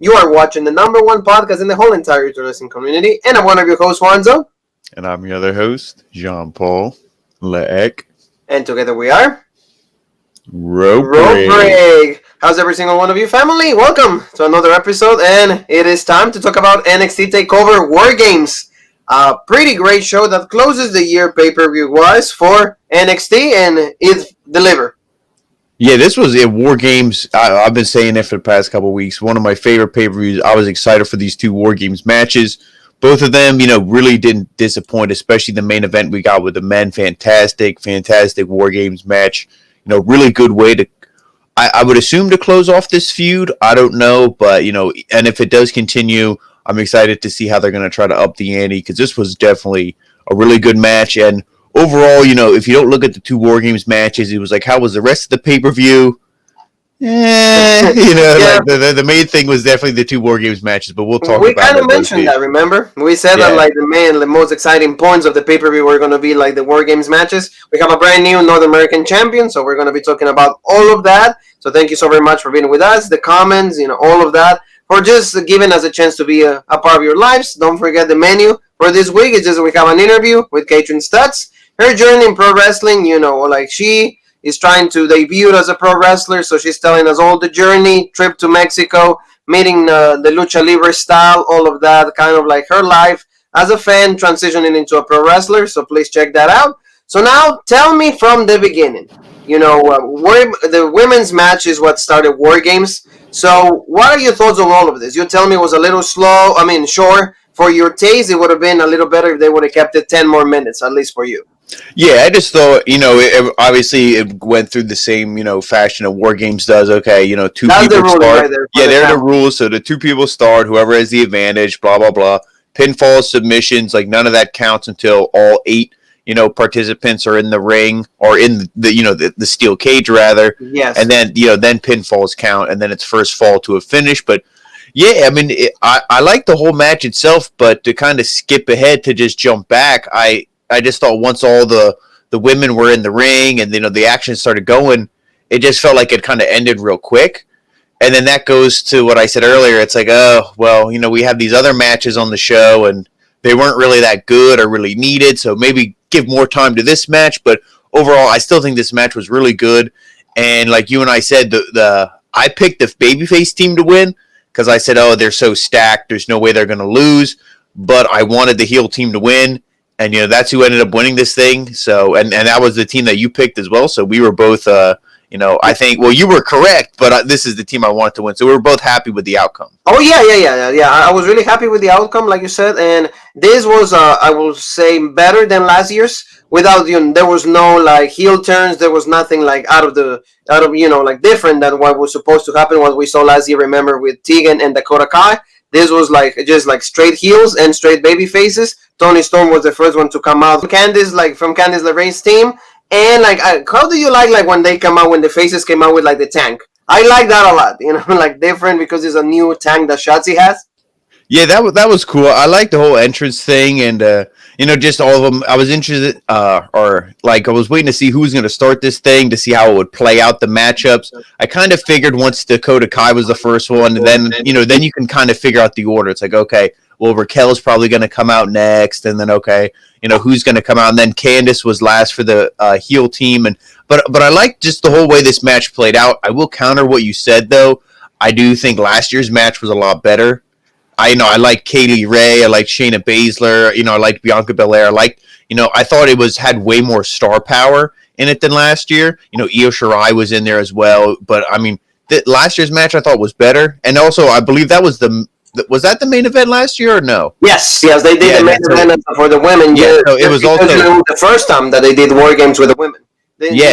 You are watching the number one podcast in the whole entire wrestling community, and I'm one of your hosts, Juanzo. And I'm your other host, Jean-Paul Leek. And together we are... Rope Break. How's every single one of you, family? Welcome to another episode, and it is time to talk about NXT Takeover WARGAMES. A pretty great show that closes the year pay-per-view-wise for NXT, and it delivered. Yeah, this was a WARGAMES. I've been saying it for the past couple of weeks. One of my favorite pay-per-views. I was excited for these two WARGAMES matches. Both of them, really didn't disappoint, especially the main event we got with the men. Fantastic WARGAMES match. Really good way to, I would assume, to close off this feud. I don't know, but, and if it does continue, I'm excited to see how they're going to try to up the ante, because this was definitely a really good match. And overall, if you don't look at the two WARGAMES matches, it was like, how was the rest of the pay-per-view? Yeah. Like the main thing was definitely the two WARGAMES matches, but we'll talk about it. We kind of mentioned that, remember? We said that the most exciting points of the pay-per-view were going to be like the WARGAMES matches. We have a brand new North American champion, so we're going to be talking about all of that. So thank you so very much for being with us, the comments, all of that, for just giving us a chance to be a part of your lives. Don't forget the menu for this week. It's just we have an interview with Katrin Stutz. Her journey in pro wrestling, she is trying to debut as a pro wrestler, so she's telling us all the journey, trip to Mexico, meeting the Lucha Libre style, all of that, kind of like her life as a fan transitioning into a pro wrestler, so please check that out. So now, tell me from the beginning, the women's match is what started WARGAMES, so what are your thoughts on all of this? You tell me it was a little short. For your taste, it would have been a little better if they would have kept it 10 more minutes, at least for you. Yeah, I just thought, obviously it went through the same, fashion of WARGAMES does. Okay, two That's people the start. Right there, they're the rules. So the two people start, whoever has the advantage, blah, blah, blah. Pinfalls, submissions, like none of that counts until all 8, participants are in the ring or in the steel cage rather. Yes. And then, then pinfalls count, and then it's first fall to a finish. But yeah, I mean, I like the whole match itself, but to kind of skip ahead to just jump back, I just thought once all the women were in the ring and the action started going, it just felt like it kind of ended real quick. And then that goes to what I said earlier. It's like, oh, well, we have these other matches on the show and they weren't really that good or really needed, so maybe give more time to this match. But overall, I still think this match was really good. And like you and I said, I picked the babyface team to win because I said, oh, they're so stacked, there's no way they're going to lose. But I wanted the heel team to win. And, that's who ended up winning this thing. So, and that was the team that you picked as well. So we were both, I think, well, you were correct, but this is the team I wanted to win. So we were both happy with the outcome. Oh, yeah. I was really happy with the outcome, like you said. And this was, I will say, better than last year's. Without, there was no, like, heel turns. There was nothing, like, out of like, different than what was supposed to happen, what we saw last year, remember, with Tegan and Dakota Kai. This was just straight heels and straight baby faces. Toni Storm was the first one to come out. From Candice LeRae's team. And how do you like when they come out, when the faces came out with the tank? I like that a lot. Different because it's a new tank that Shotzi has. Yeah, that was cool. I like the whole entrance thing, and just all of them. I was interested, I was waiting to see who was going to start this thing, to see how it would play out the matchups. I kind of figured once Dakota Kai was the first one, and then then you can kind of figure out the order. It's like, okay, well, Raquel's probably going to come out next, and then okay, who's going to come out, and then Candice was last for the heel team, but I like just the whole way this match played out. I will counter what you said though. I do think last year's match was a lot better. I like Kaylee Ray. I like Shayna Baszler. I like Bianca Belair. I thought it had way more star power in it than last year. Io Shirai was in there as well. But I mean, last year's match I thought was better. And also, I believe that was that the main event last year or no? Yes, they did the main event for the women. Yeah, so it was also the first time that they did WARGAMES with the women.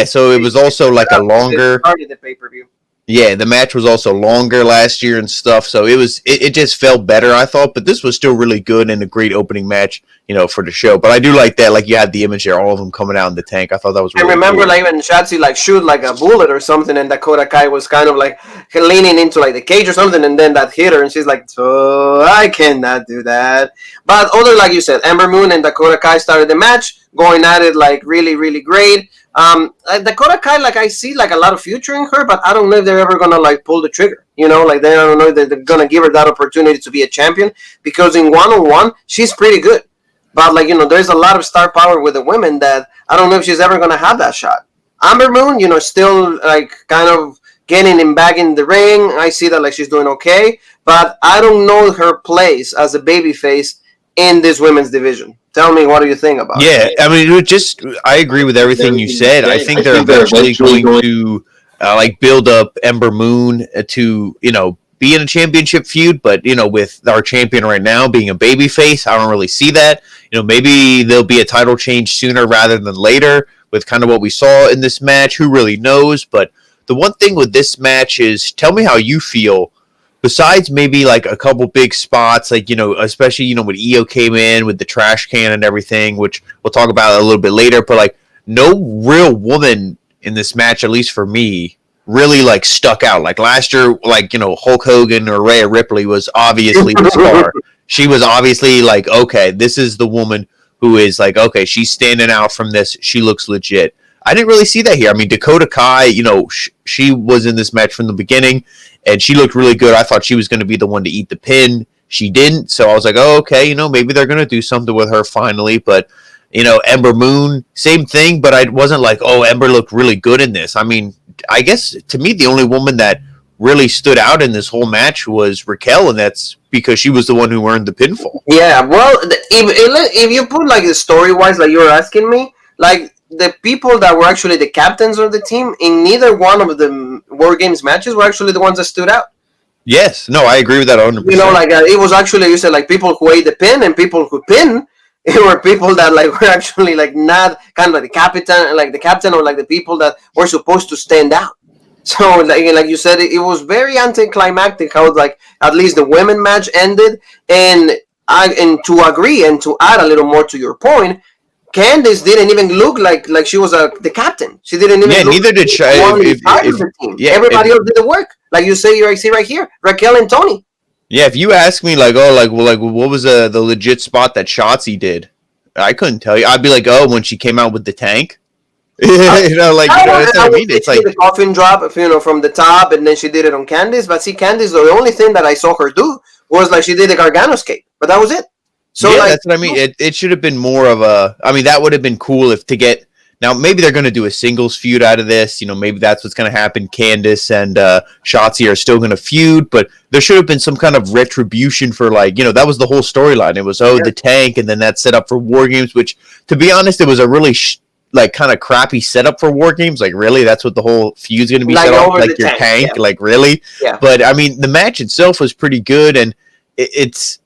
So it was also like a longer. Started the pay-per-view. Yeah, the match was also longer last year and stuff, so it just felt better, I thought, but this was still really good and a great opening match, for the show. But I do like that, you had the image there, all of them coming out in the tank. I thought that was really cool. I remember, when Shotzi, shoot, a bullet or something, and Dakota Kai was kind of, leaning into, the cage or something, and then that hit her, and she's like, so I cannot do that. But other, like you said, Ember Moon and Dakota Kai started the match, going at it, really, really great. Dakota Kai, like I see like a lot of future in her, but I don't know if they're ever gonna like pull the trigger. You know, like I don't know if they're gonna give her that opportunity to be a champion, because in one-on-one she's pretty good. But like, there's a lot of star power with the women that I don't know if she's ever gonna have that shot. Amber Moon, still like kind of getting him back in the ring. I see that like she's doing okay, but I don't know her place as a babyface in this women's division. Tell me, what do you think about it? Yeah, I mean, I agree with everything you said. I think they're eventually going to like build up Ember Moon to be in a championship feud, but with our champion right now being a babyface, I don't really see that. Maybe there'll be a title change sooner rather than later with kind of what we saw in this match. Who really knows? But the one thing with this match is, tell me how you feel. Besides maybe like a couple big spots, like, especially, when Io came in with the trash can and everything, which we'll talk about a little bit later, but like no real woman in this match, at least for me, really like stuck out. Like last year, like, Hulk Hogan or Rhea Ripley was obviously the star. She was obviously like, okay, this is the woman who is like, okay, she's standing out from this. She looks legit. I didn't really see that here. I mean, Dakota Kai, she was in this match from the beginning, and she looked really good. I thought she was going to be the one to eat the pin. She didn't, so I was like, oh, okay, maybe they're going to do something with her finally. But, Ember Moon, same thing, but I wasn't like, oh, Ember looked really good in this. I mean, I guess, to me, the only woman that really stood out in this whole match was Raquel, and that's because she was the one who earned the pinfall. Yeah, well, if you put like the story-wise, like you were asking me, like, the people that were actually the captains of the team in neither one of the War Games matches were actually the ones that stood out. Yes, no, I agree with that 100%. Like it was actually, you said, like people who ate the pin and people who pin. It were people that like were actually like not kind of like the captain, or like the people that were supposed to stand out. So like you said, it was very anticlimactic how like at least the women match ended, and to agree and to add a little more to your point, Candice didn't even look like she was the captain. She didn't even. Yeah, look neither did she. Everybody else did the work. Like you say, you see right here, Raquel and Tony. Yeah, if you ask me, like, oh, like what was the legit spot that Shotzi did? I couldn't tell you. I'd be like, oh, when she came out with the tank. That's what I mean. It's like the coffin drop, from the top, and then she did it on Candice. But see, Candice, the only thing that I saw her do was like she did the Gargano escape, but that was it. So yeah, that's what I mean. It should have been more of a. I mean, that would have been cool if to get. Now maybe they're going to do a singles feud out of this. Maybe that's what's going to happen. Candice and Shotzi are still going to feud, but there should have been some kind of retribution for that was the whole storyline. It was the tank, and then that set up for War Games. Which, to be honest, it was a really kind of crappy setup for War Games. Like, really, that's what the whole feud's going to be set up, like your tank. Yeah. Like, really? Yeah. But I mean, the match itself was pretty good, and it's.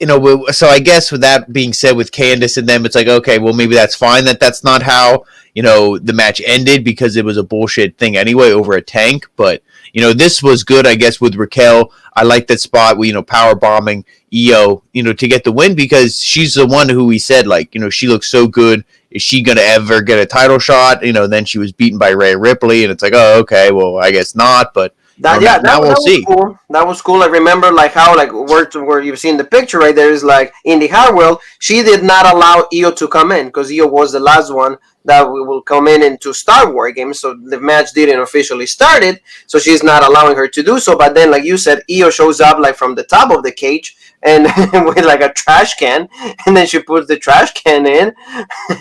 So I guess with that being said, with Candice and them, it's like, okay, well, maybe that's fine that that's not how, the match ended, because it was a bullshit thing anyway over a tank. But, this was good, I guess, with Raquel. I like that spot with, power bombing Io, to get the win, because she's the one who we said, like, she looks so good. Is she going to ever get a title shot? Then she was beaten by Rhea Ripley, and it's like, oh, okay, well, I guess not, but... Now we'll see. Cool. That was cool. I remember how where you've seen the picture right there is like Indy Hartwell. She did not allow Io to come in because Io was the last one that will come in and to start War Games. So the match didn't officially start it. So she's not allowing her to do so. But then, like you said, Io shows up like from the top of the cage and with like a trash can, and then she puts the trash can in,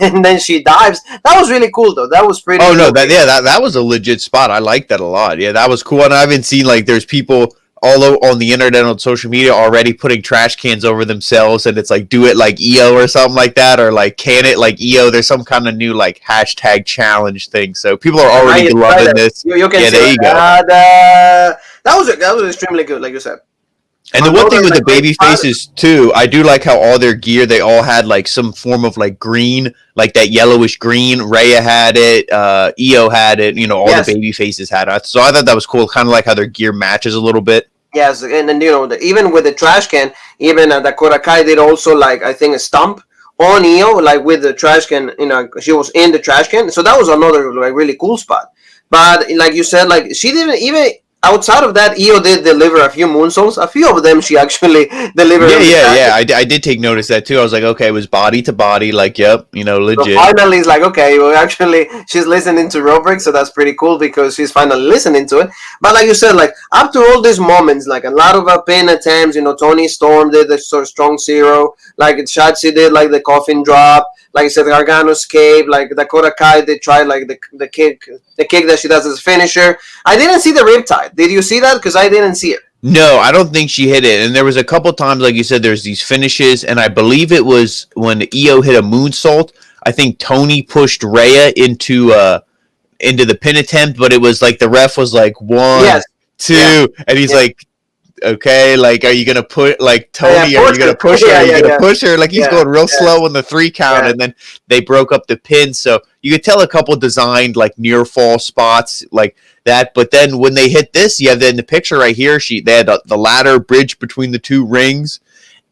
and then she dives. That was really cool, though. That was pretty. Oh no, that was a legit spot. I like that a lot. Yeah, that was cool. And I've been seeing there's people all on the internet, on social media, already putting trash cans over themselves, and it's like, do it like Io or something like that, or like can it like Io. There's some kind of new hashtag challenge thing. So people are already loving this. You can there you go. That was extremely good, like you said. And the one thing with the baby faces too, I do like how all their gear, they all had some form of green, like that yellowish green. Rhea had it, Io had it, all the baby faces had it. So I thought that was cool, kind of like how their gear matches a little bit. Yes, and then even with the trash can, even Dakota Kai did also I think a stomp on Io, with the trash can. She was in the trash can, so that was another really cool spot. But like you said, she didn't even outside of that, Io did deliver a few moonsaults. A few of them she actually delivered. Yeah. I did take notice of that too. I was like, okay, it was body to body. Like, yep, legit. So finally, it's like, okay, well, actually, she's listening to Rubric, so that's pretty cool because she's finally listening to it. But like you said, like, up to all these moments, like, a lot of pin attempts, Tony Storm did the sort of strong zero, like, Shotzi did, like, the coffin drop, like I said, Gargano escape, like, Dakota Kai, they tried, like, the kick that she does as a finisher. I didn't see the riptide. Did you see that? Because I didn't see it. No, I don't think she hit it. And there was a couple times, like you said, there's these finishes, and I believe it was when Io hit a moonsault. I think Tony pushed Rhea into the pin attempt, but it was like the ref was like 1, 2, and he's like, okay, like, are you gonna put like Tony? Are you gonna push her? Are you gonna push her? Like he's going real slow on the 3 count, and then they broke up the pin. So you could tell a couple designed like near fall spots like that. But then when they hit this, you have in the picture right here, they had the ladder bridge between the 2 rings.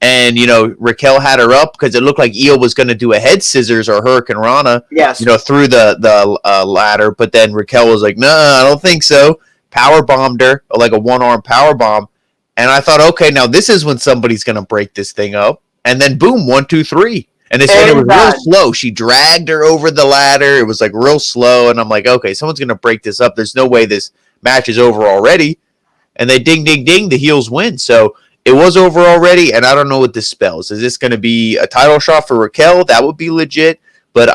And, Raquel had her up because it looked like Io was going to do a head scissors or Hurricane Rana, through the ladder. But then Raquel was like, no, I don't think so. Power bombed her, like a 1-arm power bomb. And I thought, okay, now this is when somebody's going to break this thing up. And then boom, 1, 2, 3. And they said it was real slow. She dragged her over the ladder. It was like real slow. And I'm like, okay, someone's going to break this up. There's no way this match is over already. And they ding, ding, ding, the heels win. So it was over already, and I don't know what this spells. Is this going to be a title shot for Raquel? That would be legit. But,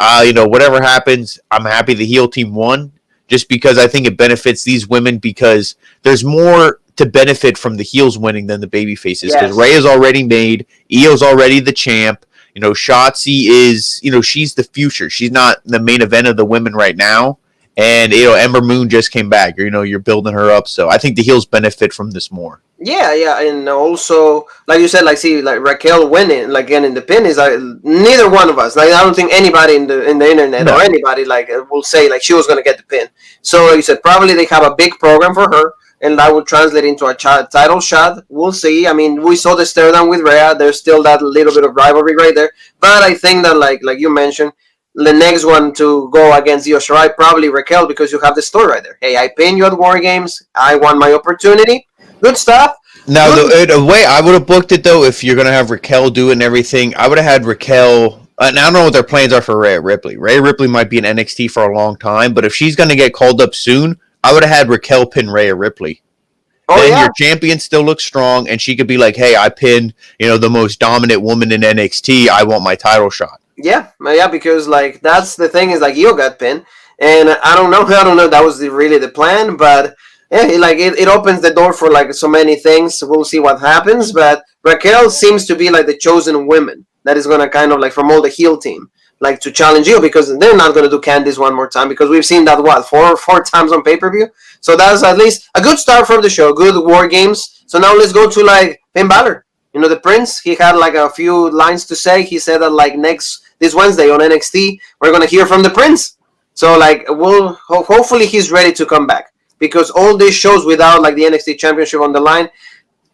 whatever happens, I'm happy the heel team won just because I think it benefits these women because there's more to benefit from the heels winning than the baby faces because Rhea is already made. Io's already the champ. Shotzi is, she's the future. She's not the main event of the women right now. And, Ember Moon just came back. You're building her up. So I think the heels benefit from this more. Yeah, and also, like you said, like Raquel winning, like getting the pin is like neither one of us. Like I don't think anybody in the internet or anybody like will say like she was gonna get the pin. So like you said, probably they have a big program for her, and that would translate into a title shot. We'll see. I mean, we saw the stare down with Rhea. There's still that little bit of rivalry right there. But I think that like you mentioned, the next one to go against Io Shirai, probably Raquel, because you have the story right there. Hey, I pinned you at War Games. I won my opportunity. Good stuff. Now, the way I would have booked it, though, if you're going to have Raquel do it and everything, I would have had Raquel... and I don't know what their plans are for Rhea Ripley. Rhea Ripley might be in NXT for a long time, but if she's going to get called up soon, I would have had Raquel pin Rhea Ripley. Then your champion still looks strong, and she could be like, hey, I pinned the most dominant woman in NXT. I want my title shot. Yeah, because like that's the thing is like Io got pinned, and I don't know that was really the plan, but... yeah, it opens the door for like so many things. We'll see what happens, but Raquel seems to be like the chosen woman that is gonna kind of like from all the heel team, like to challenge you because they're not gonna do Candice one more time because we've seen that four times on pay-per-view. So that's at least a good start for the show. Good War Games. So now let's go to like Finn Balor. The Prince. He had like a few lines to say. He said that like this Wednesday on NXT we're gonna hear from the Prince. So like we'll hopefully he's ready to come back. Because all these shows without like the NXT Championship on the line,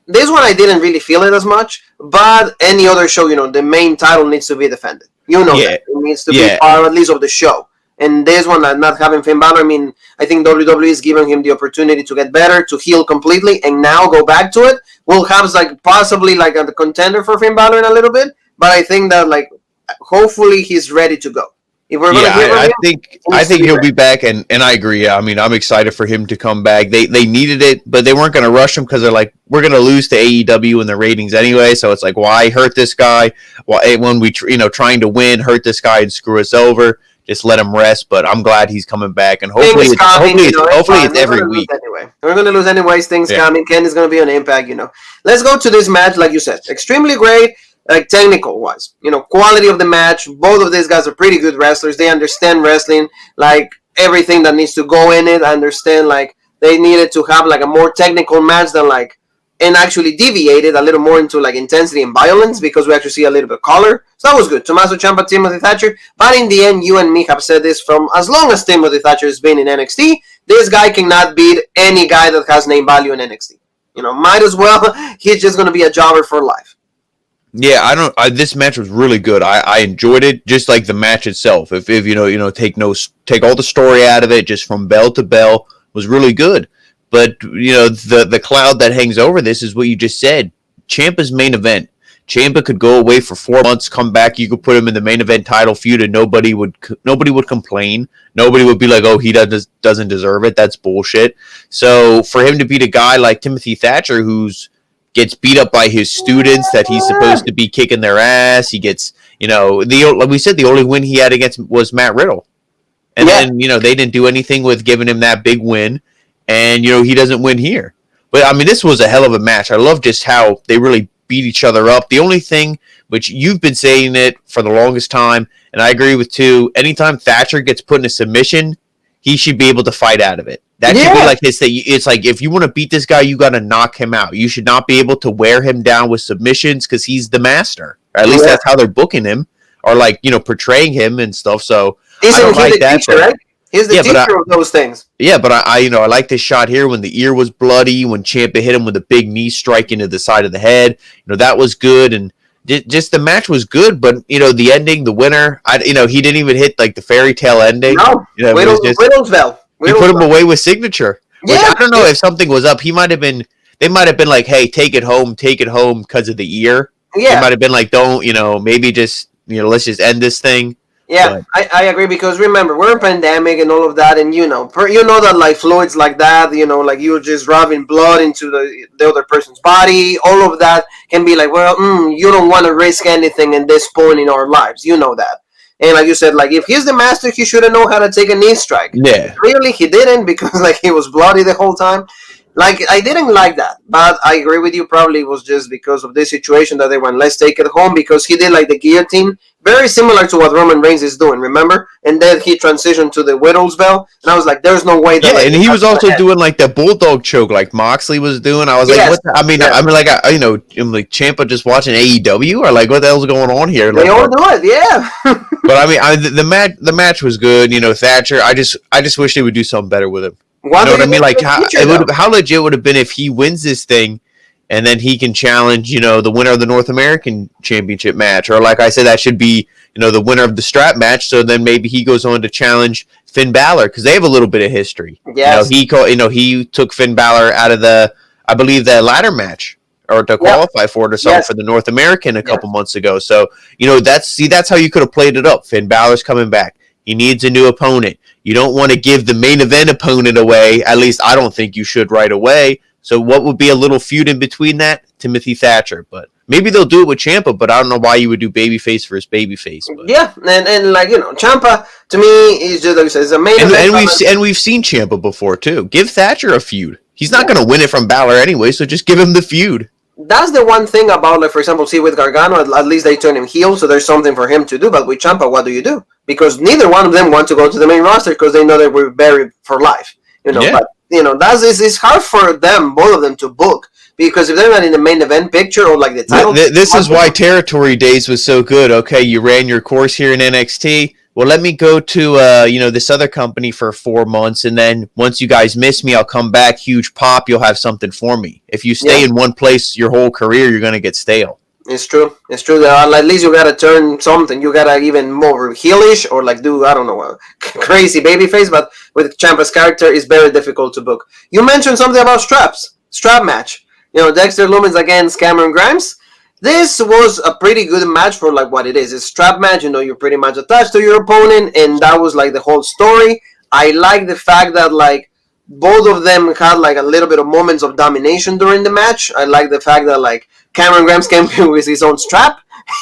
this one I didn't really feel it as much. But any other show, the main title needs to be defended. That. It needs to be part at least of the show. And this one, not having Finn Balor, I mean, I think WWE is giving him the opportunity to get better, to heal completely, and now go back to it. We'll have like possibly like a contender for Finn Balor in a little bit. But I think that like hopefully he's ready to go. If we're gonna hear from him, I think he'll be back, and I agree. Yeah, I mean, I'm excited for him to come back. They needed it, but they weren't going to rush him because they're like, we're going to lose to AEW in the ratings anyway. So it's like, why hurt this guy? Why when we trying to win, hurt this guy and screw us over? Just let him rest. But I'm glad he's coming back, and hopefully it's every week. Anyway, we're going to lose anyways. Things coming. Ken is going to be on Impact. Let's go to this match, like you said, extremely great. Like technical wise, quality of the match. Both of these guys are pretty good wrestlers. They understand wrestling, like everything that needs to go in it. I understand like they needed to have like a more technical match than like, and actually deviated a little more into like intensity and violence because we actually see a little bit of color. So that was good. Tommaso Ciampa, Timothy Thatcher. But in the end, you and me have said this from as long as Timothy Thatcher has been in NXT, this guy cannot beat any guy that has name value in NXT. Might as well. He's just going to be a jobber for life. Yeah, this match was really good. I enjoyed it, just like the match itself. If take all the story out of it, just from bell to bell, was really good. But, the cloud that hangs over this is what you just said. Ciampa's main event. Ciampa could go away for 4 months, come back. You could put him in the main event title feud, and nobody would complain. Nobody would be like, "Oh, he doesn't deserve it." That's bullshit. So for him to beat a guy like Timothy Thatcher, who's gets beat up by his students, that he's supposed to be kicking their ass, he gets, like we said, the only win he had against was Matt Riddle, and then they didn't do anything with giving him that big win, and he doesn't win here. But I mean, this was a hell of a match. I love just how they really beat each other up. The only thing, which you've been saying it for the longest time, and I agree with too, anytime Thatcher gets put in a submission, he should be able to fight out of it. That should be like his thing. It's like, if you want to beat this guy, you got to knock him out. You should not be able to wear him down with submissions because he's the master. Or at least that's how they're booking him, or portraying him and stuff. So I don't like that. Teacher, right? He's the teacher of those things. Yeah, but I like this shot here when the ear was bloody, when Ciampa hit him with a big knee strike into the side of the head. That was good, and just the match was good. But the ending, the winner, he didn't even hit like the fairy tale ending. No, Whittlesville. He put him away with signature. Which I don't know if something was up. They might have been like, "Hey, take it home," because of the ear. Yeah, they might have been like, "Don't," maybe just let's just end this thing. Yeah, I agree, because remember, we're in a pandemic and all of that, and that like fluids like that, like you're just rubbing blood into the other person's body, all of that can be like, well, you don't want to risk anything in this point in our lives, that. And like you said, like if he's the master, he should have known how to take a knee strike. Yeah. Really, he didn't, because like he was bloody the whole time. Like, I didn't like that, but I agree with you. Probably it was just because of this situation that they went, let's take it home, because he did like the guillotine, very similar to what Roman Reigns is doing, remember? And then he transitioned to the Whittles bell, and I was like, there's no way that... Yeah, and he was also doing like the bulldog choke like Moxley was doing. I was like, what the, I mean, I'm like, I'm like, Ciampa just watching AEW, or like, what the hell's going on here? They all do it, yeah. But I mean, the match was good, Thatcher. I just wish they would do something better with him. You know what I mean? Like, how legit would it have been if he wins this thing, and then he can challenge, the winner of the North American Championship match, or like I said, that should be, the winner of the strap match. So then maybe he goes on to challenge Finn Balor, because they have a little bit of history. Yes. He took Finn Balor out of I believe the ladder match, or to qualify for it or something, for the North American a couple months ago. So that's how you could have played it up. Finn Balor's coming back. He needs a new opponent. You don't want to give the main event opponent away. At least I don't think you should right away. So what would be a little feud in between that? Timothy Thatcher. But maybe they'll do it with Ciampa, but I don't know why you would do babyface versus babyface. But. Yeah, and like, Ciampa, to me, is just like is a main event. And we've seen Ciampa before, too. Give Thatcher a feud. He's not going to win it from Balor anyway, so just give him the feud. That's the one thing about, like, for example, see with Gargano, at least they turn him heel, so there's something for him to do. But with Ciampa, what do you do? Because neither one of them want to go to the main roster because they know they were buried for life. But it's hard for them, both of them, to book, because if they're not in the main event picture or like the title. This is why Territory Days was so good. Okay, you ran your course here in NXT. Well, let me go to this other company for 4 months, and then once you guys miss me, I'll come back. Huge pop, you'll have something for me. If you stay in one place your whole career, you're gonna get stale. It's true. At least you gotta turn something. You gotta even more heelish or like do, I don't know, a crazy babyface. But with Ciampa's character, it's very difficult to book. You mentioned something about strap match. Dexter Lumis against Cameron Grimes. This was a pretty good match for like what it is. It's a strap match. You're pretty much attached to your opponent, and that was like the whole story. I like the fact that like both of them had like a little bit of moments of domination during the match. I like the fact that like Cameron Grimes came with his own strap.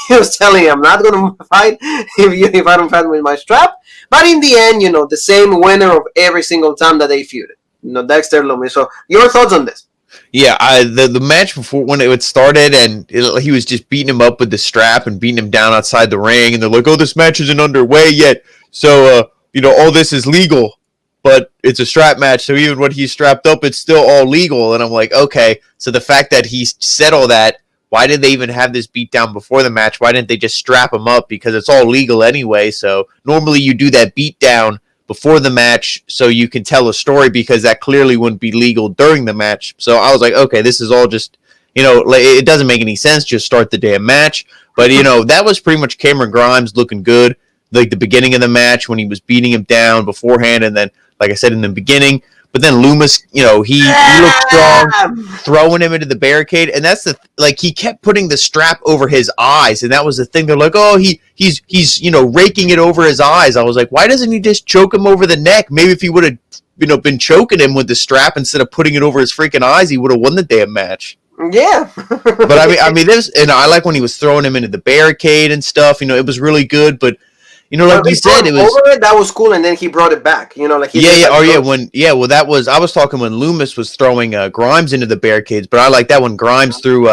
He was telling him, I'm not going to fight if I don't fight with my strap. But in the end, the same winner of every single time that they feuded. Dexter Lumis. So your thoughts on this? Yeah, the match before when it started, and he was just beating him up with the strap and beating him down outside the ring, and they're like, "Oh, this match isn't underway yet, so all this is legal, but it's a strap match, so even when he's strapped up, it's still all legal." And I'm like, okay, so the fact that he said all that, why did they even have this beatdown before the match? Why didn't they just strap him up? Because it's all legal anyway. So normally you do that beatdown before the match so you can tell a story, because that clearly wouldn't be legal during the match. So I was like, okay, this is all just, it doesn't make any sense. Just start the damn match. But, that was pretty much Cameron Grimes looking good. Like the beginning of the match when he was beating him down beforehand. And then, like I said in the beginning, but then Loomis, he looked strong, throwing him into the barricade, and that's he kept putting the strap over his eyes, and that was the thing. They're like, oh, he's raking it over his eyes. I was like, why doesn't he just choke him over the neck? Maybe if he would have been choking him with the strap instead of putting it over his freaking eyes, he would have won the damn match. Yeah. But I mean this, and I like when he was throwing him into the barricade and stuff. It was really good, but like you said, it was over it, that was cool, and then he brought it back. Well, that was, I was talking when Loomis was throwing Grimes into the barricades, but I like that when Grimes threw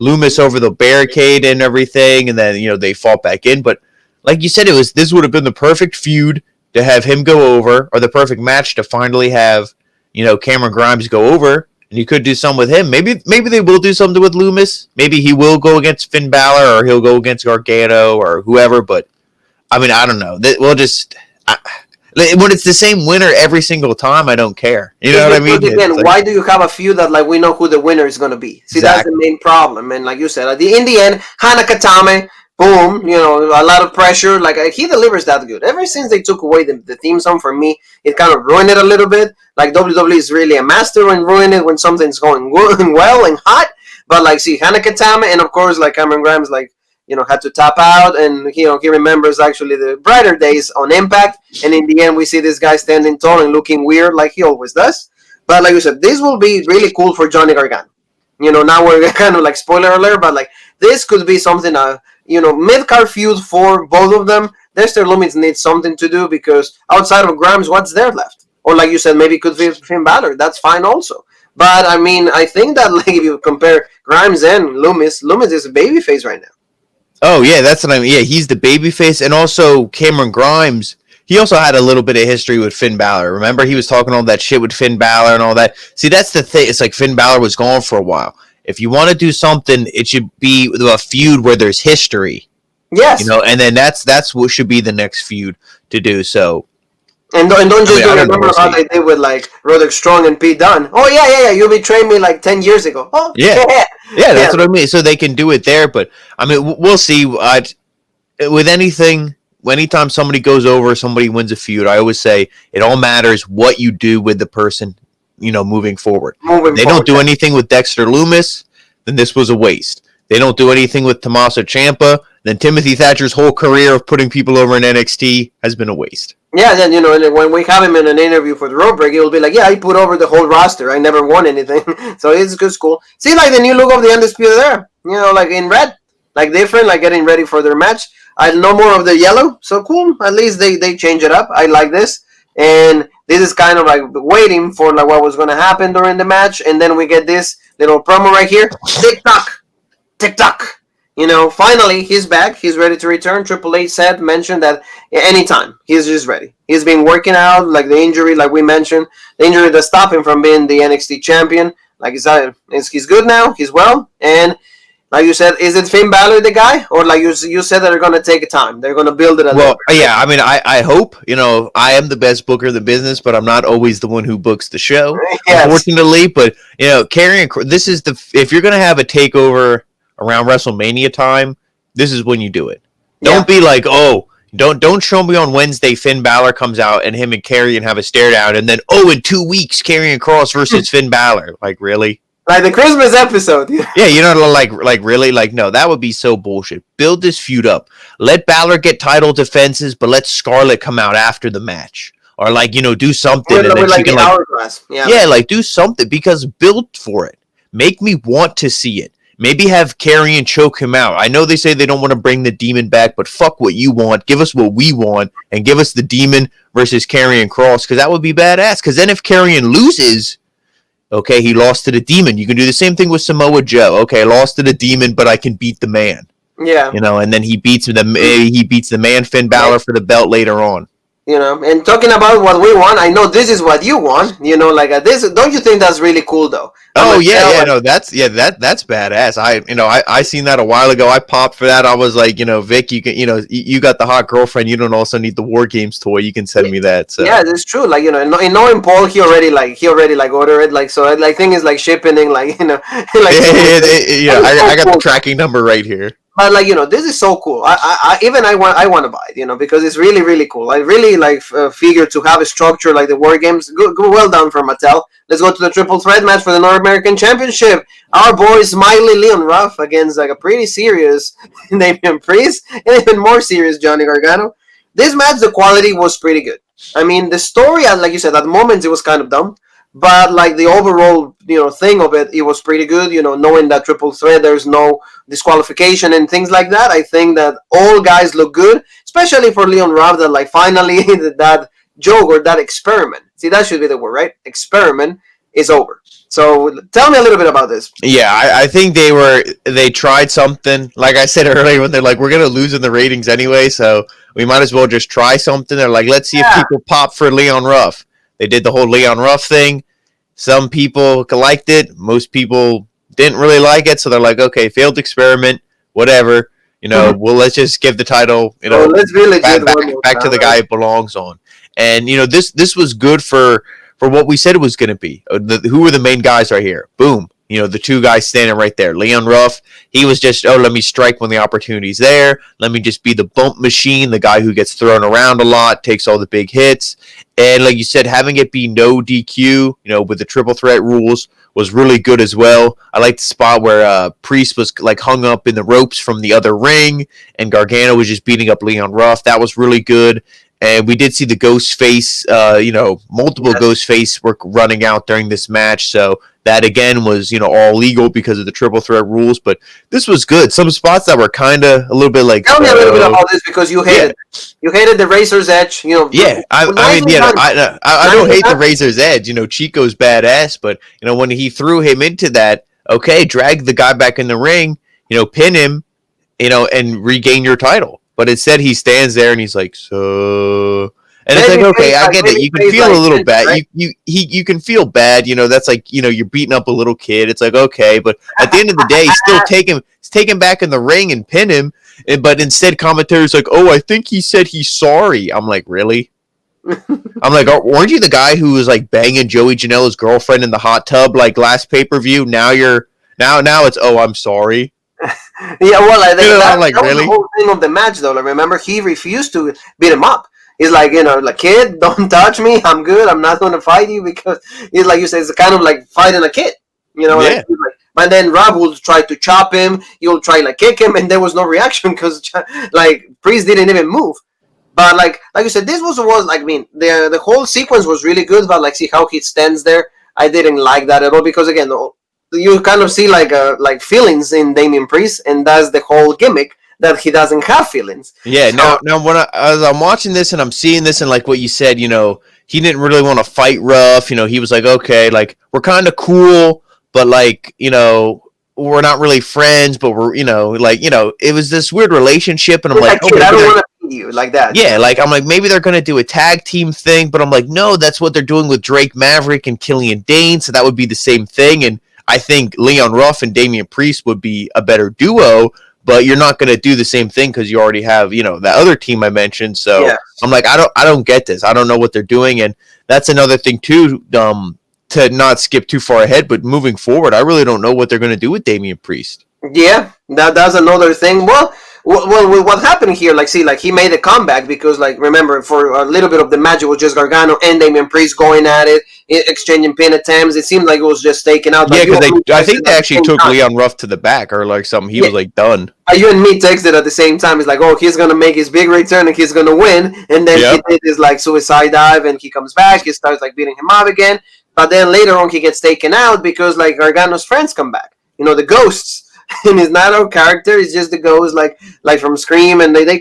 Loomis over the barricade and everything, and then they fought back in. But like you said, this would have been the perfect feud to have him go over, or the perfect match to finally have Cameron Grimes go over. And you could do something with him. Maybe they will do something with Loomis. Maybe he will go against Finn Balor, or he'll go against Gargano, or whoever. But I mean, I don't know. We'll just when it's the same winner every single time, I don't care. You know what I mean? Again, why do you have a feud that we know who the winner is going to be? See, That's the main problem. And like you said, in the end, Hana Katame, boom, a lot of pressure. He delivers that good. Ever since they took away the theme song, for me, it kind of ruined it a little bit. WWE is really a master in ruining it when something's going well and hot. But Hana Katame, and of course, Cameron Grimes, had to tap out, and he remembers actually the brighter days on Impact. And in the end, we see this guy standing tall and looking weird like he always does. But like you said, this will be really cool for Johnny Gargano. Now we're kind of spoiler alert, but this could be something mid-card feud for both of them. Dexter Lumis needs something to do, because outside of Grimes, what's there left? Or like you said, maybe it could be Finn Balor. That's fine also. But I mean, I think that if you compare Grimes and Lumis is a babyface right now. Oh yeah, that's what I mean. Yeah, he's the babyface, and also Cameron Grimes. He also had a little bit of history with Finn Balor. Remember, he was talking all that shit with Finn Balor and all that. See, that's the thing. It's like Finn Balor was gone for a while. If you want to do something, it should be a feud where there's history. Yes. And then that's what should be the next feud to do. So. And don't just remember how they did with Roderick Strong and Pete Dunne. Oh yeah. You betrayed me 10 years ago. Oh yeah. Yeah, that's what I mean. So they can do it there, but I mean, we'll see. With anything, anytime somebody goes over, somebody wins a feud, I always say it all matters what you do with the person, moving forward. They don't do anything with Dexter Lumis, then this was a waste. They don't do anything with Tommaso Ciampa, then Timothy Thatcher's whole career of putting people over in NXT has been a waste. Yeah, then, when we have him in an interview for the Road Break, he'll be like, yeah, I put over the whole roster. I never won anything. So it's good school. See, the new look of the Undisputed Era, in red, different, getting ready for their match. No more of the yellow. So cool. At least they change it up. I like this. And this is kind of waiting for what was going to happen during the match. And then we get this little promo right here. Tick-tock. Finally, he's back. He's ready to return. Triple H mentioned that anytime. He's just ready. He's been working out, the injury, we mentioned. The injury that stopped him from being the NXT champion. He's good now. He's well. And like you said, is it Finn Balor the guy? Or you said that they're going to take time. They're going to build it a little bit. Yeah, I mean, I hope. I am the best booker in the business, but I'm not always the one who books the show, yes. Unfortunately. But, this is if you're going to have a takeover around WrestleMania time, this is when you do it. Don't be like, don't show me on Wednesday Finn Balor comes out and him and Karrion have a stare down, and then in 2 weeks Karrion Kross versus Finn Balor. Really? Like the Christmas episode. Yeah, really? No, that would be so bullshit. Build this feud up. Let Balor get title defenses, but let Scarlett come out after the match. Or do something. And then she can hourglass. Do something, because build for it. Make me want to see it. Maybe have Karrion choke him out. I know they say they don't want to bring the Demon back, but fuck what you want. Give us what we want, and give us the Demon versus Karrion Kross, because that would be badass. Because then if Karrion loses, okay, he lost to the Demon. You can do the same thing with Samoa Joe. Okay, I lost to the Demon, but I can beat the man. Yeah. And then he beats the man Finn Balor for the belt later on. And talking about what we want, I know this is what you want. This. Don't you think that's really cool though? That's badass. I seen that a while ago. I popped for that. I was like, Vic, you can, you got the hot girlfriend. You don't also need the War Games toy. You can send me that. So. Yeah, that's true. In knowing Paul, he already ordered it. So thing is shipping and I got the tracking number right here. But like this is so cool. I want to buy it, because it's really really cool. I really like figure to have a structure like the War Games. Good, well done for Mattel. Let's go to the triple threat match for the North American Championship. Our boy Smiley Leon Ruff against like a pretty serious Damian Priest and even more serious Johnny Gargano. This match, the quality was pretty good. I mean, the story, like you said, at moments it was kind of dumb. But like the overall, thing of it, it was pretty good. Knowing that triple threat, there's no disqualification and things like that. I think that all guys look good, especially for Leon Ruff. That like finally that joke or that experiment. See, that should be the word, right? Experiment is over. So tell me a little bit about this. Yeah, I think they tried something. Like I said earlier, when they're like, we're gonna lose in the ratings anyway, so we might as well just try something. They're like, let's see if people pop for Leon Ruff. They did the whole Leon Ruff thing. Some people liked it. Most people didn't really like it. So they're like, okay, failed experiment, whatever. Well, let's just give the title, let's really back to the guy it belongs on. And, this was good for what we said it was going to be. Who were the main guys right here? Boom. The two guys standing right there. Leon Ruff, he was just, let me strike when the opportunity's there. Let me just be the bump machine, the guy who gets thrown around a lot, takes all the big hits. And like you said, having it be no DQ, with the triple threat rules was really good as well. I like the spot where Priest was like hung up in the ropes from the other ring and Gargano was just beating up Leon Ruff. That was really good. And we did see the ghost face, multiple ghost face were running out during this match. So that again was, all legal because of the triple threat rules. But this was good. Some spots that were kind of a little bit like. Tell me a little bit about this because you hated. You hated the Razor's Edge. Yeah, I don't hate the Razor's Edge. Chico's badass, but when he threw him into that, okay, drag the guy back in the ring, pin him, and regain your title. But instead, he stands there and he's like, so. And it's like, okay, I get it. You can feel a little bad. Right? You can feel bad. That's like, you're beating up a little kid. It's like, okay, but at the end of the day, still take him back in the ring and pin him. But instead, commentator's like, oh, I think he said he's sorry. I'm like, really? I'm like, weren't you the guy who was like banging Joey Janela's girlfriend in the hot tub like last pay-per-view? Now it's, oh, I'm sorry. Yeah, well, that really? was the whole thing of the match, though. Like, remember, he refused to beat him up. He's like, like, kid, don't touch me. I'm good. I'm not going to fight you because he's like you said, it's kind of like fighting a kid. Yeah. Like, but then Rob will try to chop him. He'll try like kick him, and there was no reaction because like Priest didn't even move. But like you said, this was like, I mean, the whole sequence was really good. But like, see how he stands there. I didn't like that at all because again, you kind of see like feelings in Damian Priest, and that's the whole gimmick that he doesn't have feelings. Yeah. So, now when as I'm watching this and I'm seeing this and like what you said, he didn't really want to fight Ruff. He was like, okay, like we're kind of cool, but like we're not really friends, but we're it was this weird relationship, and I'm like, I don't want to beat you like that. Yeah, like I'm like maybe they're gonna do a tag team thing, but I'm like, no, that's what they're doing with Drake Maverick and Killian Dane, so that would be the same thing. And I think Leon Ruff and Damian Priest would be a better duo, but you're not going to do the same thing because you already have, that other team I mentioned. So yeah. I'm like, I don't get this. I don't know what they're doing. And that's another thing too, to not skip too far ahead, but moving forward, I really don't know what they're going to do with Damian Priest. Yeah, that's another thing. Well, what happened here? Like, see, like he made a comeback because, like, remember for a little bit of the match, it was just Gargano and Damian Priest going at it, exchanging pin attempts. It seemed like it was just taken out. Yeah, because I think they actually took Leon Ruff to the back or like something. He was like done. You and me texted at the same time. It's like, oh, he's gonna make his big return and he's gonna win. And then he did his like suicide dive and he comes back. He starts like beating him up again. But then later on, he gets taken out because like Gargano's friends come back. The ghosts. And it's not our character; it's just the ghost, like from Scream, and they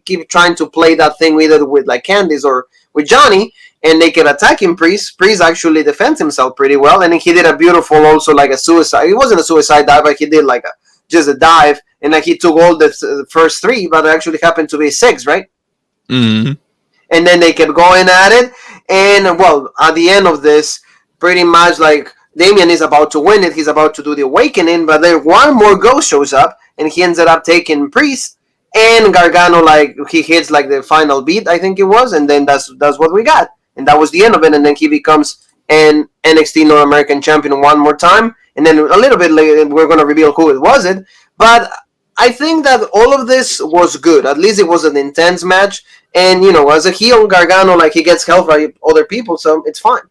keep trying to play that thing either with like Candice or with Johnny, and they keep attacking Priest. Priest actually defends himself pretty well, and he did a beautiful also like a suicide. It wasn't a suicide dive, but he did like just a dive, and like he took all the first three, but it actually happened to be 6, right? Mm-hmm. And then they kept going at it, and well, at the end of this, pretty much like. Damian is about to win it. He's about to do the awakening, but then one more ghost shows up, and he ended up taking Priest. And Gargano, like he hits like the final beat, I think it was, and then that's what we got, and that was the end of it. And then he becomes an NXT North American champion one more time, and then a little bit later we're gonna reveal who it was. But I think that all of this was good. At least it was an intense match. And, as a heel, Gargano, like, he gets help by other people, so it's fine.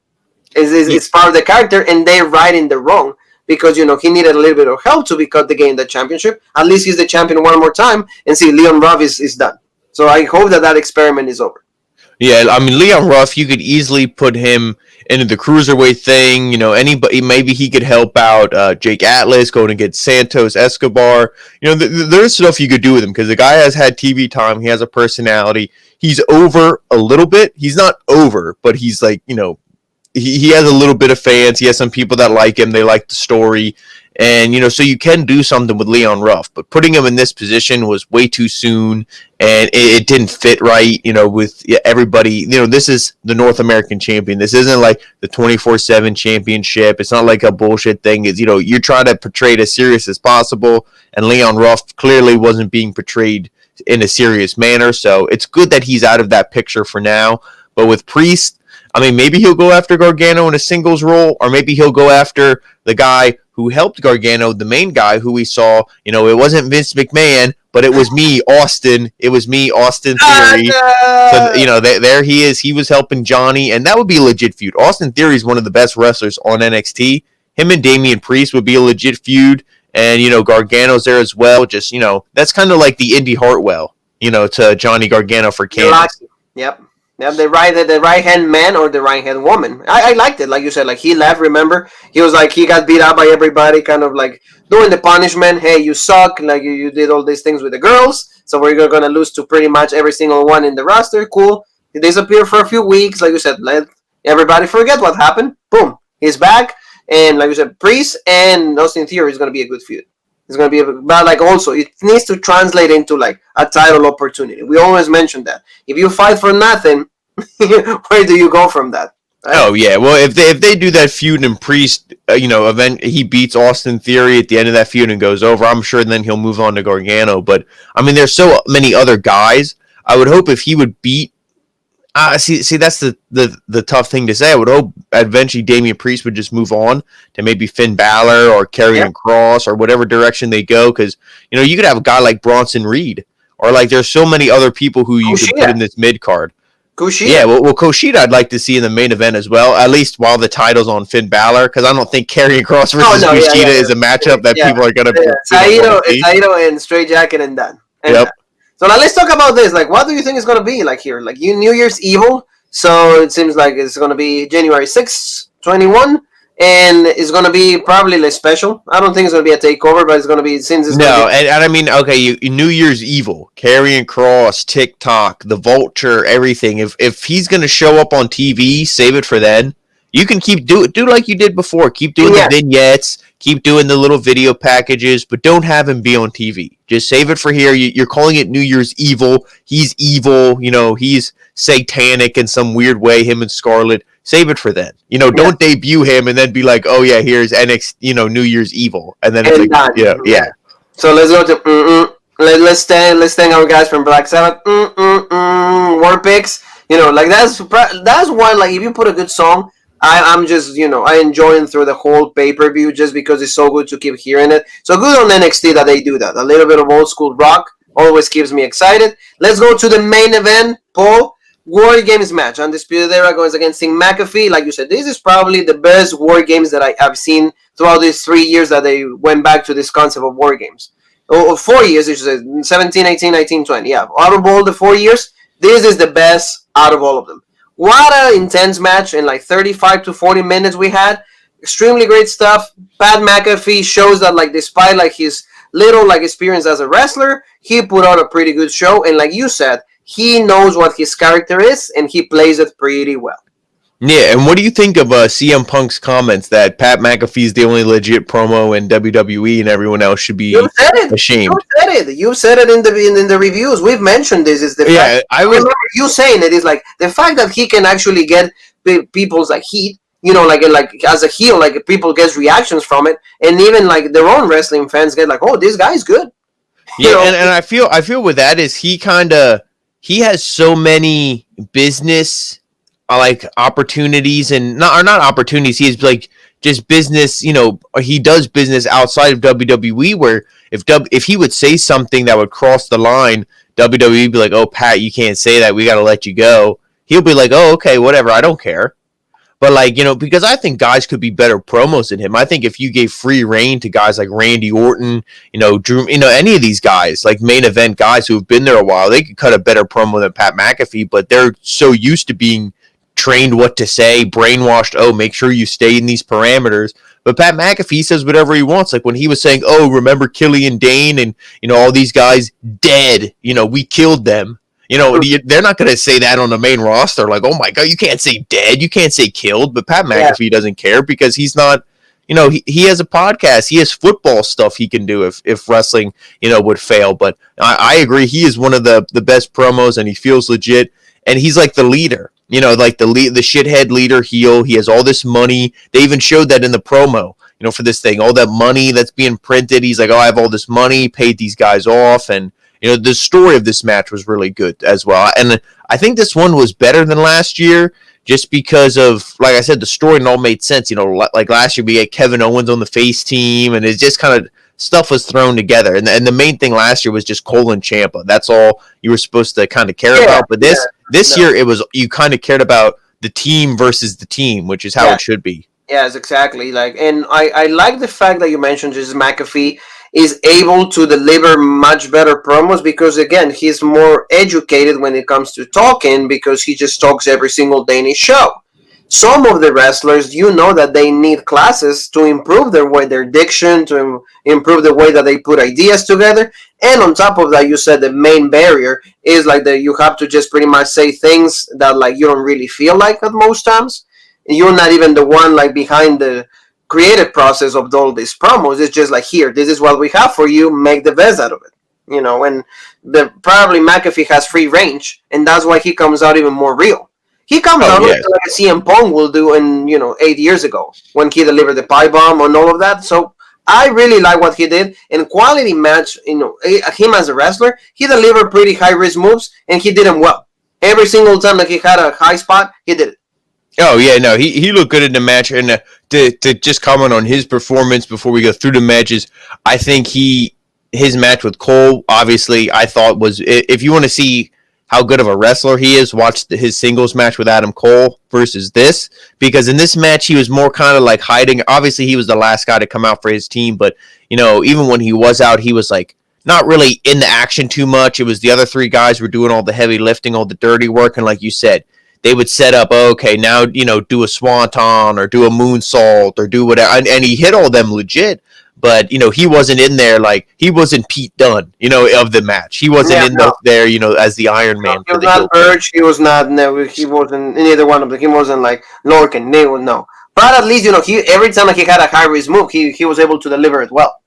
It's part of the character, and they're right in the wrong. Because, he needed a little bit of help to gain the championship. At least he's the champion one more time, and see, Leon Ruff is done. So I hope that experiment is over. Yeah, I mean, Leon Ruff, you could easily put him into the cruiserweight thing. Anybody, maybe he could help out Jake Atlas going against Santos Escobar. There's stuff you could do with him because the guy has had TV time. He has a personality. He's over a little bit. He's not over, but he's like, he has a little bit of fans. He has some people that like him. They like the story. And, so you can do something with Leon Ruff. But putting him in this position was way too soon. And it didn't fit right, with everybody. This is the North American champion. This isn't like the 24/7 championship. It's not like a bullshit thing. It's, you're trying to portray it as serious as possible. And Leon Ruff clearly wasn't being portrayed in a serious manner. So it's good that he's out of that picture for now. But with Priest, I mean, maybe he'll go after Gargano in a singles role, or maybe he'll go after the guy who helped Gargano, the main guy who we saw. It wasn't Vince McMahon, but it was me, Austin. It was me, Austin Theory. So, there he is. He was helping Johnny, and that would be a legit feud. Austin Theory is one of the best wrestlers on NXT. Him and Damian Priest would be a legit feud, and, Gargano's there as well. Just, that's kind of like the Indy Hartwell, to Johnny Gargano for Candace. Yep. Yeah, the right hand man or the right hand woman. I liked it, like you said. Like, he left. Remember, he was like, he got beat up by everybody, kind of like doing the punishment. Hey, you suck. Like, you did all these things with the girls, so we're gonna lose to pretty much every single one in the roster. Cool. He disappeared for a few weeks, like you said. Let everybody forget what happened. Boom, he's back, and like you said, Priest and Austin Theory is gonna be a good feud. It's going to be, but like also, it needs to translate into like a title opportunity. We always mention that. If you fight for nothing, where do you go from that? Right? Oh yeah, well if they do that feud and Priest, event he beats Austin Theory at the end of that feud and goes over, I'm sure then he'll move on to Gargano. But I mean, there's so many other guys. I would hope if he would beat. See, that's the tough thing to say. I would hope eventually Damian Priest would just move on to maybe Finn Balor or Karrion Kross or whatever direction they go. Because, you could have a guy like Bronson Reed or like there's so many other people who you could put in this mid card. Kushida. Yeah, well, Kushida I'd like to see in the main event as well, at least while the title's on Finn Balor, because I don't think Karrion Kross versus Kushida is a matchup that people are going to It's Saito and Straight Jacket and done. Yep. So now let's talk about this. Like, what do you think is going to be like here? Like, New Year's Evil. So it seems like it's going to be January 6th, 21. And it's going to be probably less special. I don't think it's going to be a takeover, but it's going to be since it's and I mean, okay, New Year's Evil, Karrion Kross, TikTok, the Vulture, everything. If he's going to show up on TV, save it for then. You can do like you did before. Keep doing the vignettes. Keep doing the little video packages, but don't have him be on TV. Just save it for here. You're calling it New Year's Evil. He's evil. He's satanic in some weird way, him and Scarlett. Save it for then. Don't debut him and then be like, oh, yeah, here's NXT, New Year's Evil. And then it's like, yeah. So let's go to, let's thank our guys from Black Sabbath. War Pigs. Like that's why, like, if you put a good song, I'm just, I enjoy it through the whole pay-per-view just because it's so good to keep hearing it. So good on NXT that they do that. A little bit of old school rock always keeps me excited. Let's go to the main event, Paul. War Games match. Undisputed Era goes against Team McAfee. Like you said, this is probably the best War Games that I have seen throughout these 3 years that they went back to this concept of War Games. 4 years, which is 17, 18, 19, 20. Yeah, out of all the 4 years, this is the best out of all of them. What an intense match in like 35 to 40 minutes we had. Extremely great stuff. Pat McAfee shows that, like, despite like his little like experience as a wrestler, he put on a pretty good show. And like you said, he knows what his character is, and he plays it pretty well. Yeah, and what do you think of CM Punk's comments that Pat McAfee's the only legit promo in WWE and everyone else should be ashamed? You said it in the reviews. We've mentioned this. Is the fact. I remember you saying it is like the fact that he can actually get people's like heat. Like as a heel, like people get reactions from it, and even like their own wrestling fans get like, "Oh, this guy's good." Yeah, and I feel with that is he has so many business like opportunities and not opportunities. He has like just business, he does business outside of WWE where if he would say something that would cross the line, WWE would be like, oh, Pat, you can't say that. We got to let you go. He'll be like, oh, okay, whatever. I don't care. But, because I think guys could be better promos than him. I think if you gave free reign to guys like Randy Orton, Drew, any of these guys, like main event guys who have been there a while, they could cut a better promo than Pat McAfee, but they're so used to being trained what to say, brainwashed, oh, make sure you stay in these parameters. But Pat McAfee says whatever he wants. Like when he was saying, oh, remember Killian Dane and, all these guys dead, we killed them. They're not going to say that on the main roster. Like, oh my God, you can't say dead. You can't say killed. But Pat McAfee doesn't care because he's not, he has a podcast. He has football stuff he can do if wrestling, would fail. But I agree. He is one of the best promos and he feels legit. And he's like the leader, like the shithead leader heel. He has all this money. They even showed that in the promo, for this thing, all that money that's being printed. He's like, oh, I have all this money, paid these guys off. And, the story of this match was really good as well. And I think this one was better than last year just because of, like I said, the story and all made sense. Like last year we had Kevin Owens on the face team and it just kind of stuff was thrown together. And the main thing last year was just Cole and Ciampa. That's all you were supposed to kind of care about. But this year it was, you kind of cared about the team versus the team, which is how it should be. Yes, exactly. And I like the fact that you mentioned just McAfee is able to deliver much better promos because, again, he's more educated when it comes to talking because he just talks every single day in his show. Some of the wrestlers, that they need classes to improve their diction, to improve the way that they put ideas together. And on top of that, you said the main barrier is like that you have to just pretty much say things that like you don't really feel like at most times. You're not even the one like behind the creative process of all these promos. It's just like, here, this is what we have for you, make the best out of it. And probably McAfee has free range, and that's why he comes out even more real. He comes out like a CM Punk will do in 8 years ago when he delivered the pie bomb and all of that. So I really like what he did. In quality match, him as a wrestler, he delivered pretty high risk moves and he did them well. Every single time that he had a high spot, he did it. Oh, yeah, no, he looked good in the match. And to just comment on his performance before we go through the matches, I think his match with Cole, obviously, I thought was, if you want to see how good of a wrestler he is, watch his singles match with Adam Cole versus this. Because in this match, he was more kind of like hiding. Obviously, he was the last guy to come out for his team. But, even when he was out, he was like not really in the action too much. It was the other three guys were doing all the heavy lifting, all the dirty work. And like you said, they would set up, okay, now, do a swanton or do a moonsault or do whatever. And he hit all them legit, but, he wasn't in there like, he wasn't Pete Dunne, of the match. He wasn't there, as the Iron Man. He was not Birch. He was not, he wasn't neither one of them. He wasn't like Lorcan. No. But at least, every time he had a high risk move, he was able to deliver it well.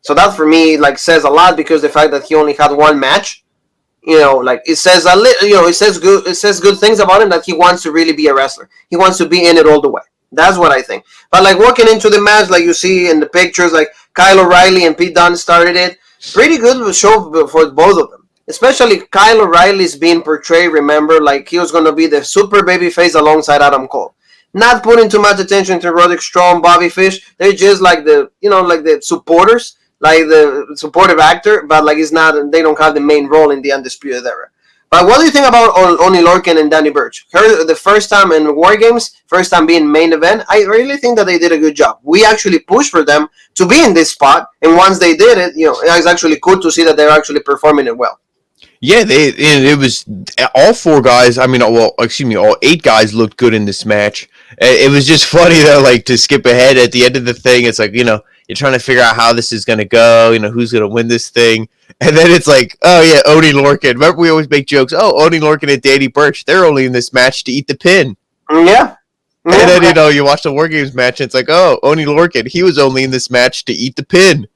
So that for me, says a lot because the fact that he only had one match, it says it says good things about him that he wants to really be a wrestler. He wants to be in it all the way. That's what I think. But walking into the match, like you see in the pictures, like Kyle O'Reilly and Pete Dunne started it. Pretty good show for both of them. Especially Kyle O'Reilly's being portrayed, remember, like he was going to be the super babyface alongside Adam Cole. Not putting too much attention to Roderick Strong, Bobby Fish. They're just like the supporters. Like the supportive actor, but it's not. They don't have the main role in the Undisputed Era. But what do you think about Oney Lorcan and Danny Burch? The first time in WarGames, first time being main event, I really think that they did a good job. We actually pushed for them to be in this spot, and once they did it, it was actually cool to see that they're actually performing it well. Yeah, it was all four guys. I mean, all 8 guys looked good in this match. It was just funny though, to skip ahead at the end of the thing. It's like you're trying to figure out how this is going to go, who's going to win this thing. And then it's like, oh, yeah, Oney Lorcan. Remember, we always make jokes. Oh, Oney Lorcan and Danny Burch, they're only in this match to eat the pin. Yeah. And then, you watch the WarGames match, and it's like, oh, Oney Lorcan, he was only in this match to eat the pin.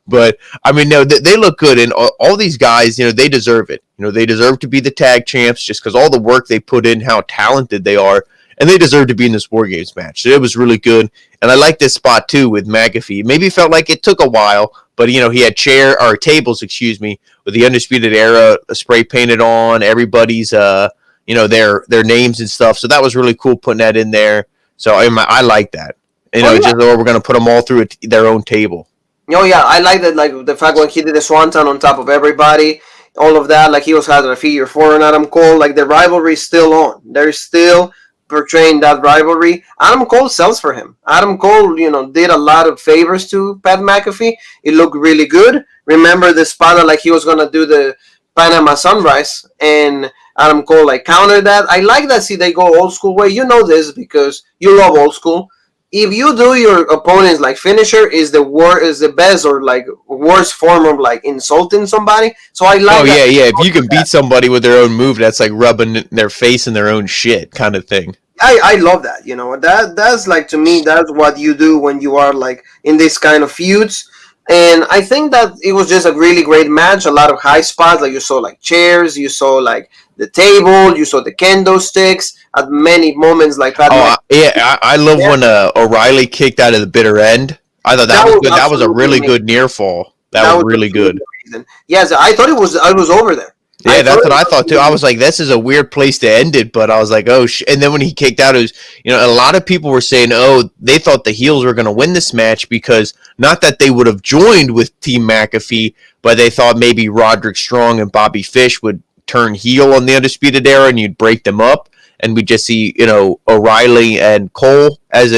But, I mean, no, they look good. And all these guys, they deserve it. They deserve to be the tag champs just because all the work they put in, how talented they are. And they deserve to be in this WarGames match. So it was really good. And I like this spot, too, with McAfee. Maybe it felt like it took a while, but, he had tables, with the Undisputed Era spray painted on, everybody's, their names and stuff. So that was really cool putting that in there. So I like that. or we're going to put them all through their own table. Oh yeah, I like that. Like the fact when he did the swanton on top of everybody, all of that. Like he was had a figure four on Adam Cole. Like the rivalry is still on. They're still portraying that rivalry. Adam Cole sells for him. Adam Cole, did a lot of favors to Pat McAfee. It looked really good. Remember the spot that like he was gonna do the Panama Sunrise, and Adam Cole like countered that. I like that. See, they go old school way. You know this because you love old school. If you do your opponent's like finisher is the best or like worst form of like insulting somebody. So I like. Oh yeah. If you can beat somebody with their own move, that's like rubbing their face in their own shit kind of thing. I love that. That's like to me that's what you do when you are like in this kind of feuds. And I think that it was just a really great match. A lot of high spots. Like you saw like chairs, you saw like the table, you saw the kendo sticks at many moments. Like I love when O'Reilly kicked out of the bitter end. I thought that was good. That was a really good near fall. That was really good. Yes, I thought I was over there. Yeah, that's what I thought too. I was like, this is a weird place to end it, but I was like, oh, and then when he kicked out, it was, a lot of people were saying, oh, they thought the heels were going to win this match because not that they would have joined with Team McAfee, but they thought maybe Roderick Strong and Bobby Fish would turn heel on the Undisputed Era and you'd break them up, and we'd just see, O'Reilly and Cole as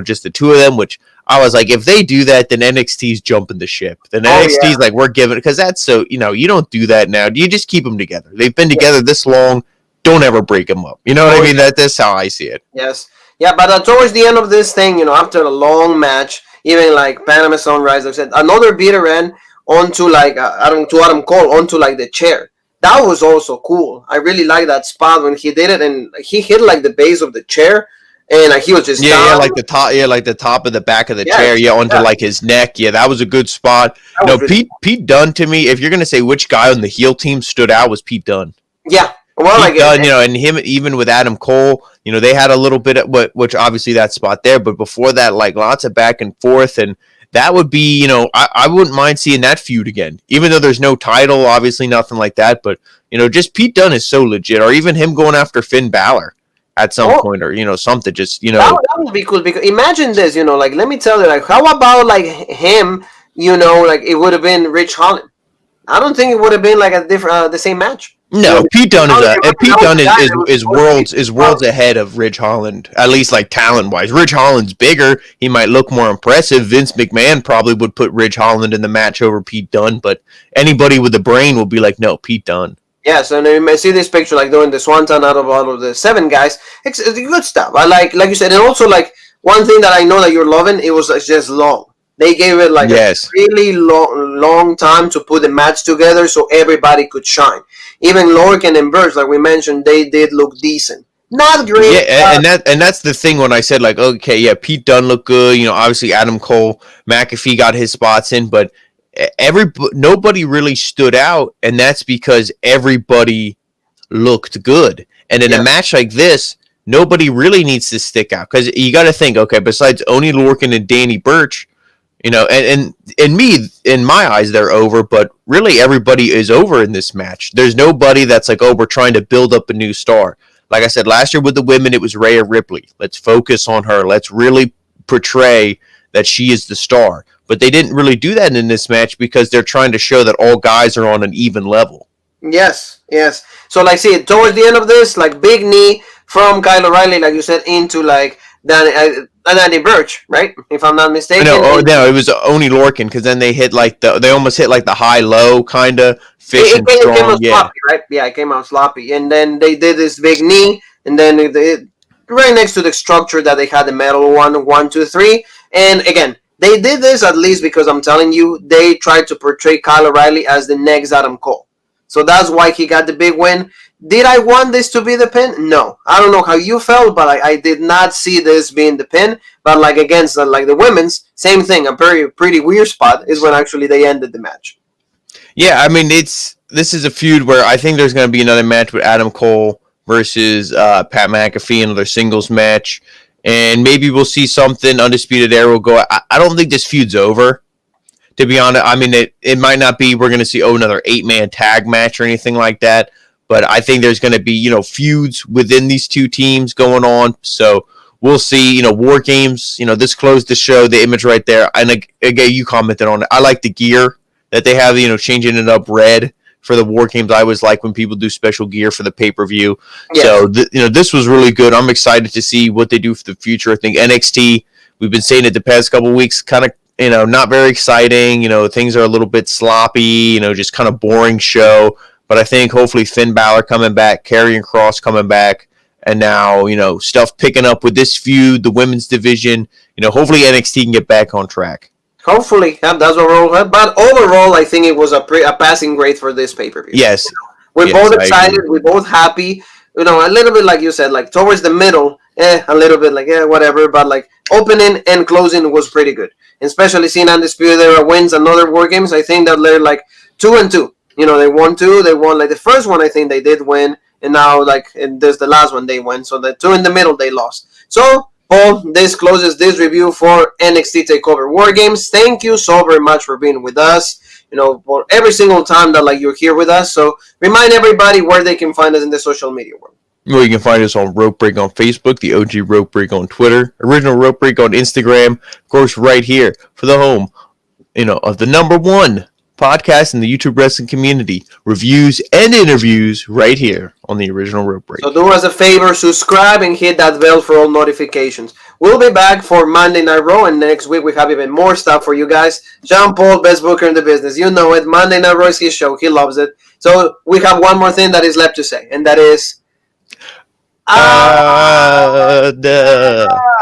just the two of them, which I was like, if they do that, then NXT's jumping the ship. Then NXT's like, we're giving, because that's so, you don't do that now. You just keep them together. They've been together this long. Don't ever break them up. You know what I mean? That's how I see it. Yes. Yeah, but towards the end of this thing, after a long match, even like Panama Sunrise, like I said, another bitter end onto like, Adam Cole, onto like the chair. That was also cool. I really like that spot when he did it, and he hit like the base of the chair. And he was just down. Like the top of the back of the chair, onto like his neck. Yeah, that was a good spot. No, really Pete Dunne to me, if you're gonna say which guy on the heel team stood out, was Pete Dunne. Yeah, well, Pete Dunne, and him even with Adam Cole, they had a little bit of which obviously that spot there, but before that, like lots of back and forth, and that would be, I wouldn't mind seeing that feud again, even though there's no title, obviously nothing like that, but just Pete Dunne is so legit, or even him going after Finn Balor at some point, or something, just that would be cool, because imagine this, like let me tell you, like how about like him, like it would have been Rich Holland. I don't think it would have been like a different the same match. No, Pete Dunne is worlds ahead of Ridge Holland, at least like talent wise. Ridge Holland's bigger, he might look more impressive. Vince McMahon probably would put Ridge Holland in the match over Pete Dunne, but anybody with a brain will be like, no, Pete Dunne. Yeah, so you may see this picture like doing the swanton out of all of the 7 guys. It's good stuff. I like you said, and also like one thing that I know that you're loving, it was just long. They gave it like a really long time to put the match together so everybody could shine. Even Lorcan and Burch, like we mentioned, they did look decent. Not great. Yeah, and that's the thing when I said like, okay, yeah, Pete Dunne looked good. Obviously Adam Cole, McAfee got his spots in, but nobody really stood out, and that's because everybody looked good. And in a match like this, nobody really needs to stick out, because you got to think, okay, besides Oney Lorcan and Danny Burch, and me, in my eyes, they're over, but really everybody is over in this match. There's nobody that's like, oh, we're trying to build up a new star. Like I said, last year with the women, it was Rhea Ripley. Let's focus on her. Let's really portray that she is the star. But they didn't really do that in this match because they're trying to show that all guys are on an even level. Yes. So, like, see, towards the end of this, like, big knee from Kyle O'Reilly, like you said, into, like, Danny Burch, right? If I'm not mistaken. No, it was Oney Lorcan, because then they hit, like, they almost hit, like, the high-low kind of fish and strong. It came out sloppy, right? Yeah, it came out sloppy. And then they did this big knee, and then right next to the structure that they had the metal 1, 2, 3. And, again, they did this at least because I'm telling you, they tried to portray Kyle O'Reilly as the next Adam Cole. So that's why he got the big win. Did I want this to be the pin? No. I don't know how you felt, but I did not see this being the pin. But like against like the women's, same thing. A pretty weird spot is when actually they ended the match. Yeah, I mean, this is a feud where I think there's going to be another match with Adam Cole versus Pat McAfee, another singles match. And maybe we'll see something. Undisputed Era will go. I don't think this feud's over, to be honest. I mean, it might not be. We're going to see another 8-man tag match or anything like that. But I think there's going to be feuds within these two teams going on. So we'll see. War Games. This closed the show. The image right there, and again, you commented on it. I like the gear that they have. Changing it up red for the War Games. I always like when people do special gear for the pay-per-view. Yes. So this was really good. I'm excited to see what they do for the future. I think NXT. We've been saying it the past couple of weeks. Kind of. Not very exciting. Things are a little bit sloppy. Just kind of boring show. But I think hopefully Finn Balor coming back, Karrion Kross coming back, and now stuff picking up with this feud, the women's division. Hopefully NXT can get back on track. Hopefully, that's what we're all. But overall, I think it was a passing grade for this pay-per-view. Yes, we're both excited. We're both happy. A little bit like you said, like towards the middle, a little bit like whatever. But like opening and closing was pretty good. Especially seeing Undisputed Era wins another War Games. I think that they're like 2-2. They won 2. They won like the first one. I think they did win, and now there's the last one they won. So the 2 in the middle they lost. So Paul, this closes this review for NXT Takeover War Games. Thank you so very much for being with us. For every single time that you're here with us. So remind everybody where they can find us in the social media world. Well, you can find us on Rope Break on Facebook, the OG Rope Break on Twitter, Original Rope Break on Instagram, of course, right here for the home, of the #1 podcast in the YouTube wrestling community. Reviews and interviews right here on the Original Rope Break. So do us a favor, subscribe and hit that bell for all notifications. We'll be back for Monday Night Raw, and next week we have even more stuff for you guys. John Paul, best booker in the business. You know it. Monday Night Raw is his show. He loves it. So we have one more thing that is left to say, and that is...